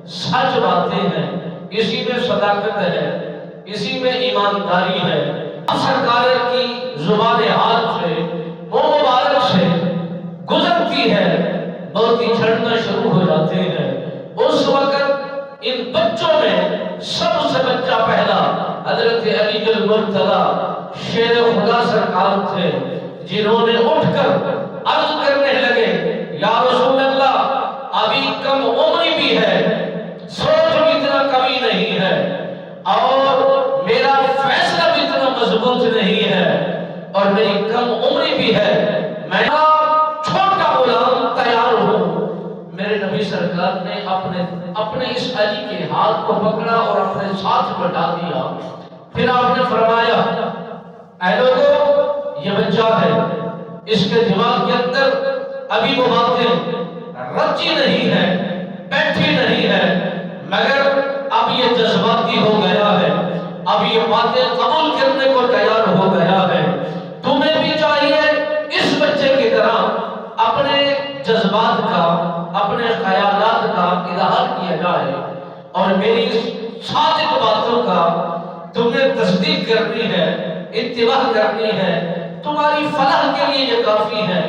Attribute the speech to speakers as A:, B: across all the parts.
A: سچ باتیں ہیں، اسی میں صداقت ہے، اسی میں ایمانداری ہے۔ سرکار کی زبان حال سے وہ مبارک سے گزرتی ہے، بہت ہی چھڑنا شروع ہو جاتے ہیں۔ اس وقت ان بچوں میں سب سے بچہ پہلا حضرت علی المرتضی شیر خدا سرکار تھے، جنہوں نے اٹھ کر عرض کرنے لگے، یا رسول اللہ، ابھی کم عمری بھی ہے، سوچ بھی اتنا کمی نہیں ہے، اور میرا فیصلہ بھی اتنا مضبوط نہیں ہے، اور میری کم عمری بھی ہے، میں چھوٹا غلام تیار ہوں۔ میرے نبی سرکار نے اپنے اس علی کے ہاتھ کو پکڑا اور اپنے ساتھ بٹا دیا۔ پھر آپ نے فرمایا، اے لوگوں، یہ بچہ ہے، اس کے دماغ کے اندر ابھی وہ باتیں رچی نہیں ہے، بیٹھی نہیں ہے، مگر اب یہ جذباتی ہو گیا ہے، اب یہ باتیں قبول کرنے کو تیار ہو گیا ہے۔ تمہیں بھی چاہیے اس بچے کی طرح اپنے جذبات کا، اپنے خیالات کا اظہار کیا جائے، اور میری صادق باتوں کا تمہیں تصدیق کرنی ہے، اتباع کرنی ہے، تمہاری فلاح کے لیے یہ کافی ہے۔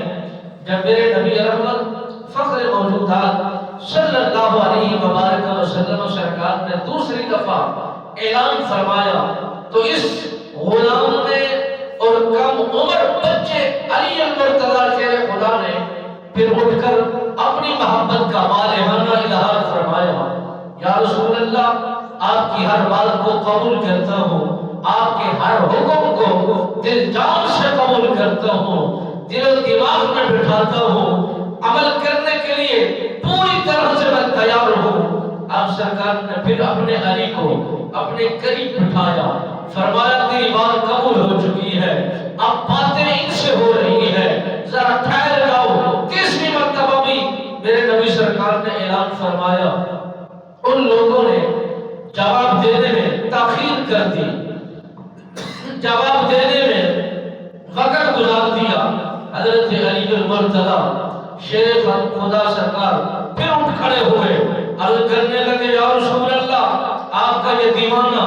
A: جب میرے نبی رحمت فخر موجودات صلی اللہ علیہ وآلہ وسلم سرکار نے دوسری دفعہ اعلان فرمایا، تو اس غلام نے اور کم عمر بچے علی المرتضی شیر خدا نے پھر اٹھ کر اپنی محبت کا والہانہ اظہار فرمایا، یا رسول اللہ، آپ کی ہر بات کو قبول کرتا ہوں، آپ کے ہر حکم کو دل جان سے قبول کرتا ہوں، دل و دماغ میں بٹھاتا ہوں، عمل کرنے کے لیے پوری طرح سے میں تیار ہوں۔ آپ سرکار نے پھر اپنے علی کو اپنے قریب بٹھایا، فرمایا، تیری بات قبول ہو چکی ہے، اب باتیں ان سے ہو رہی ہے، ذرا ٹھہر جاؤ۔ تیسری مرتبہ بھی میرے نبی سرکار نے اعلان فرمایا، ان لوگوں نے جواب دینے میں تاخیر کر دی، جواب دینے میں وقت گزار دیا۔ حضرت علی المرتضی شیر خدا سرکار پھر اٹھ کھڑے ہوئے، عرض کرنے لگے، یا رسول اللہ، آپ کا یہ دیوانہ،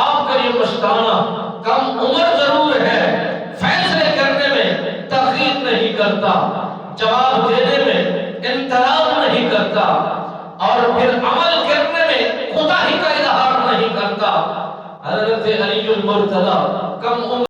A: آپ کا یہ مستانہ کم عمر ضرور ہے، فیصلے کرنے میں تاخیر نہیں کرتا، جواب دینے میں انتظار نہیں کرتا، اور پھر عمل کرنے میں خدا ہی کا اظہار نہیں کرتا۔ حضرت علی المرتضی کم عمر